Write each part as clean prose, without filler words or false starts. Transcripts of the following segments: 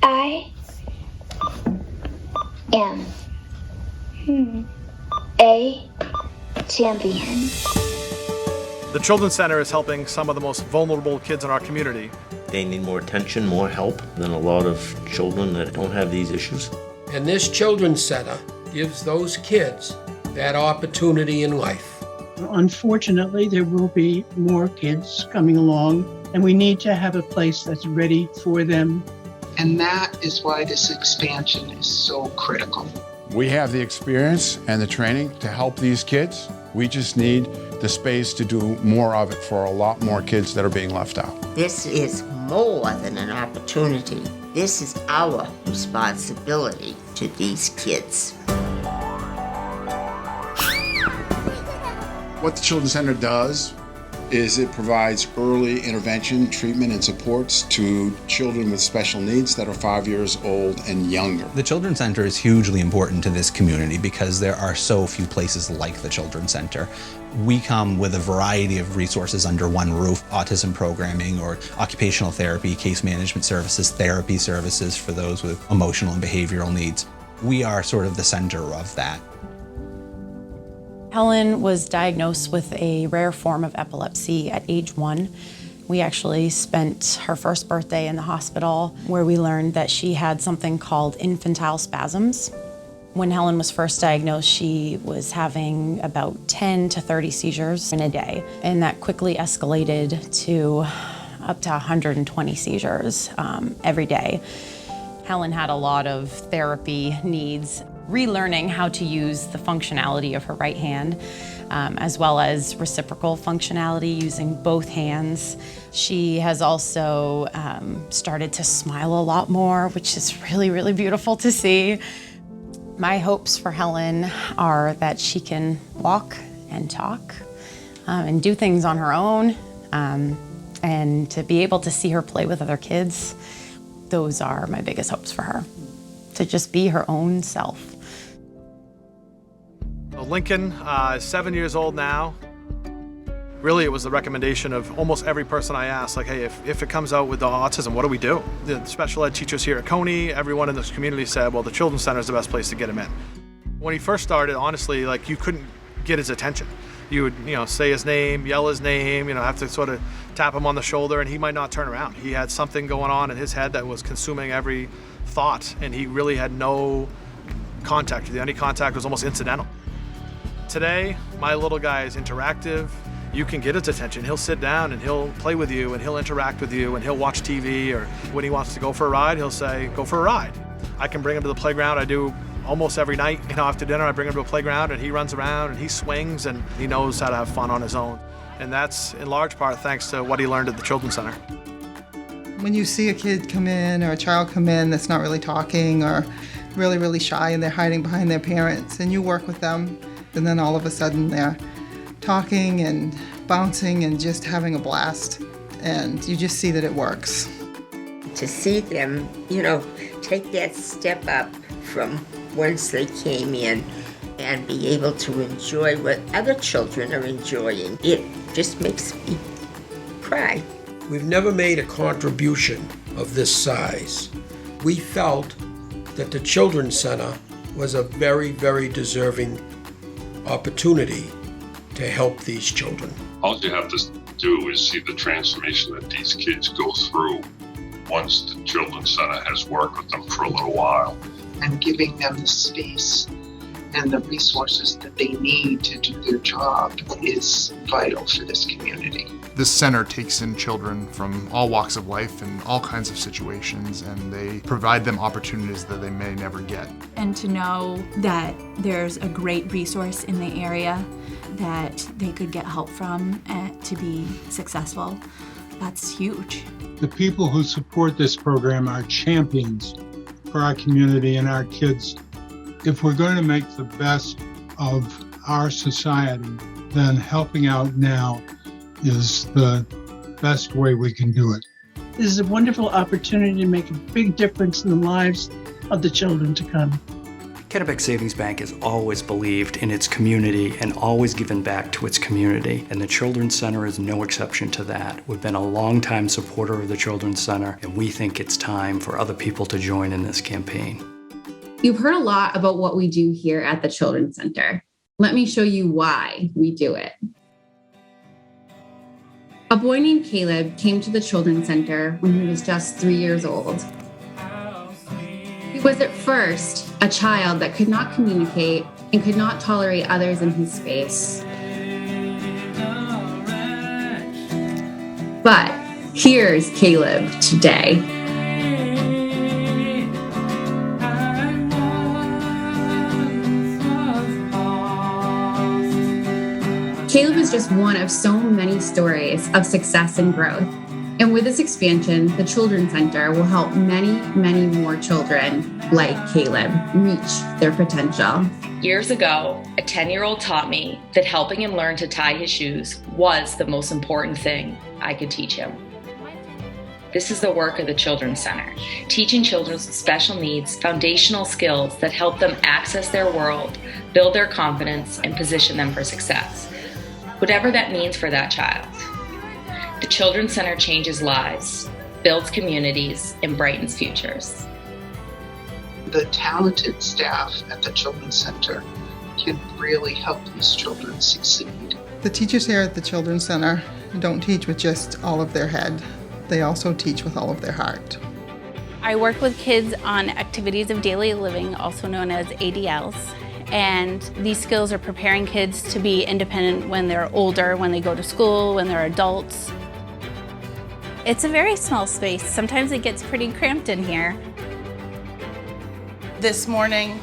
I am a champion. The Children's Center is helping some of the most vulnerable kids in our community. They need more attention, more help than a lot of children that don't have these issues. And this Children's Center gives those kids that opportunity in life. Unfortunately, there will be more kids coming along, and we need to have a place that's ready for them. And that is why this expansion is so critical. We have the experience and the training to help these kids. We just need the space to do more of it for a lot more kids that are being left out. This is more than an opportunity. This is our responsibility to these kids. What the Children's Center does is it provides early intervention, treatment, and supports to children with special needs that are 5 years old and younger. The Children's Center is hugely important to this community because there are so few places like the Children's Center. We come with a variety of resources under one roof: autism programming or occupational therapy, case management services, therapy services for those with emotional and behavioral needs. We are sort of the center of that. Helen was diagnosed with a rare form of epilepsy at age 1. We actually spent her first birthday in the hospital where we learned that she had something called infantile spasms. When Helen was first diagnosed, she was having about 10 to 30 seizures in a day, and that quickly escalated to up to 120 seizures every day. Helen had a lot of therapy needs, relearning how to use the functionality of her right hand, as well as reciprocal functionality using both hands. She has also started to smile a lot more, which is really, really beautiful to see. My hopes for Helen are that she can walk and talk and do things on her own, and to be able to see her play with other kids. Those are my biggest hopes for her, to just be her own self. Lincoln is 7 years old now. Really, it was the recommendation of almost every person I asked, like, hey, if it comes out with the autism, what do we do? The special ed teachers here at Coney, everyone in this community said, well, the Children's Center is the best place to get him in. When he first started, honestly, like, you couldn't get his attention. You would, say his name, yell his name, have to sort of tap him on the shoulder, and he might not turn around. He had something going on in his head that was consuming every thought, and he really had no contact. The only contact was almost incidental. Today, my little guy is interactive. You can get his attention. He'll sit down and he'll play with you and he'll interact with you and he'll watch TV, or when he wants to go for a ride, he'll say, go for a ride. I can bring him to the playground. I do almost every night. After dinner, I bring him to a playground and he runs around and he swings and he knows how to have fun on his own. And that's in large part thanks to what he learned at the Children's Center. When you see a kid come in or a child come in that's not really talking or really, really shy and they're hiding behind their parents, and you work with them, and then all of a sudden they're talking and bouncing and just having a blast, and you just see that it works. To see them, take that step up from once they came in and be able to enjoy what other children are enjoying, it just makes me cry. We've never made a contribution of this size. We felt that the Children's Center was a very, very deserving opportunity to help these children. All you have to do is see the transformation that these kids go through once the Children's Center has worked with them for a little while. And giving them the space and the resources that they need to do their job is vital for this community. This center takes in children from all walks of life and all kinds of situations, and they provide them opportunities that they may never get. And to know that there's a great resource in the area that they could get help from to be successful, that's huge. The people who support this program are champions for our community and our kids. If we're going to make the best of our society, then helping out now is the best way we can do it. This is a wonderful opportunity to make a big difference in the lives of the children to come. Kennebec Savings Bank has always believed in its community and always given back to its community, and the Children's Center is no exception to that. We've been a longtime supporter of the Children's Center, and we think it's time for other people to join in this campaign. You've heard a lot about what we do here at the Children's Center. Let me show you why we do it. A boy named Caleb came to the Children's Center when he was just 3 years old. He was at first a child that could not communicate and could not tolerate others in his space. But here's Caleb today. Caleb is just one of so many stories of success and growth. And with this expansion, the Children's Center will help many, many more children like Caleb reach their potential. Years ago, a 10-year-old taught me that helping him learn to tie his shoes was the most important thing I could teach him. This is the work of the Children's Center, teaching children with special needs foundational skills that help them access their world, build their confidence, and position them for success, whatever that means for that child. The Children's Center changes lives, builds communities, and brightens futures. The talented staff at the Children's Center can really help these children succeed. The teachers here at the Children's Center don't teach with just all of their head. They also teach with all of their heart. I work with kids on activities of daily living, also known as ADLs. And these skills are preparing kids to be independent when they're older, when they go to school, when they're adults. It's a very small space. Sometimes it gets pretty cramped in here. This morning,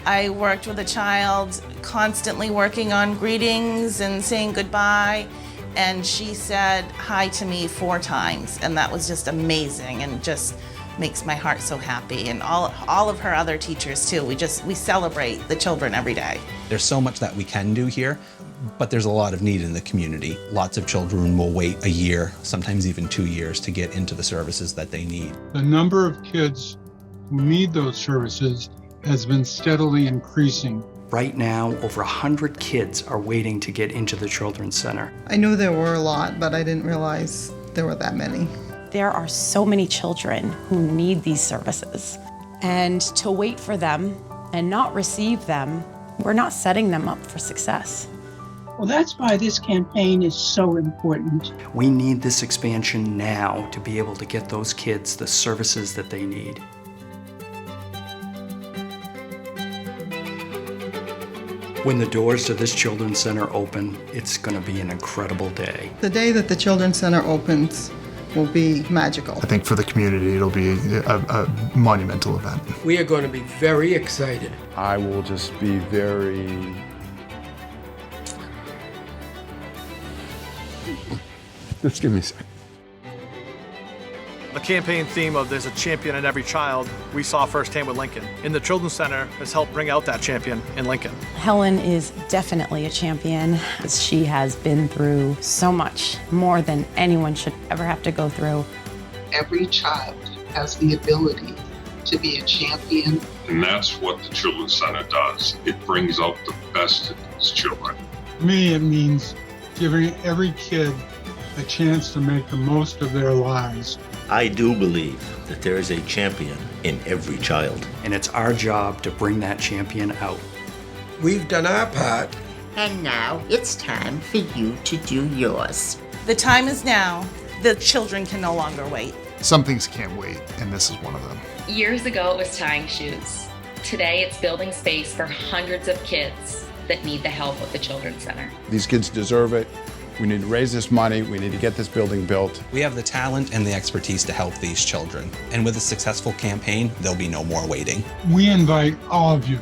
I worked with a child constantly working on greetings and saying goodbye, and she said hi to me 4 times, and that was just amazing and just makes my heart so happy. And all of her other teachers too. We celebrate the children every day. There's so much that we can do here, but there's a lot of need in the community. Lots of children will wait a year, sometimes even 2 years, to get into the services that they need. The number of kids who need those services has been steadily increasing. Right now, over 100 kids are waiting to get into the Children's Center. I knew there were a lot, but I didn't realize there were that many. There are so many children who need these services. And to wait for them and not receive them, we're not setting them up for success. Well, that's why this campaign is so important. We need this expansion now to be able to get those kids the services that they need. When the doors to this Children's Center open, it's going to be an incredible day. The day that the Children's Center opens will be magical. I think for the community, it'll be a monumental event. We are going to be very excited. I will just be very... Just give me a second. The campaign theme of there's a champion in every child we saw firsthand with Lincoln. And the Children's Center has helped bring out that champion in Lincoln. Helen is definitely a champion. She has been through so much, more than anyone should ever have to go through. Every child has the ability to be a champion. And that's what the Children's Center does. It brings out the best in these children. To me, it means giving every kid a chance to make the most of their lives. I do believe that there is a champion in every child. And it's our job to bring that champion out. We've done our part. And now it's time for you to do yours. The time is now. The children can no longer wait. Some things can't wait, and this is one of them. Years ago, it was tying shoes. Today, it's building space for hundreds of kids that need the help of the Children's Center. These kids deserve it. We need to raise this money. We need to get this building built. We have the talent and the expertise to help these children. And with a successful campaign, there'll be no more waiting. We invite all of you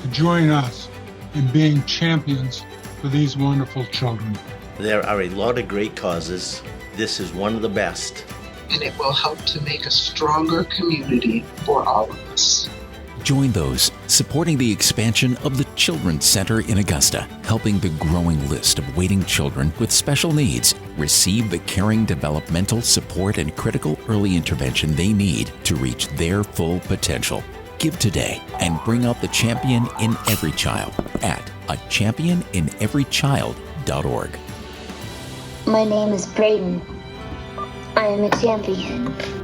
to join us in being champions for these wonderful children. There are a lot of great causes. This is one of the best. And it will help to make a stronger community for all of us. Join those supporting the expansion of the Children's Center in Augusta, helping the growing list of waiting children with special needs receive the caring developmental support and critical early intervention they need to reach their full potential. Give today and bring out the champion in every child at achampionineverychild.org. My name is Brayden. I am a champion.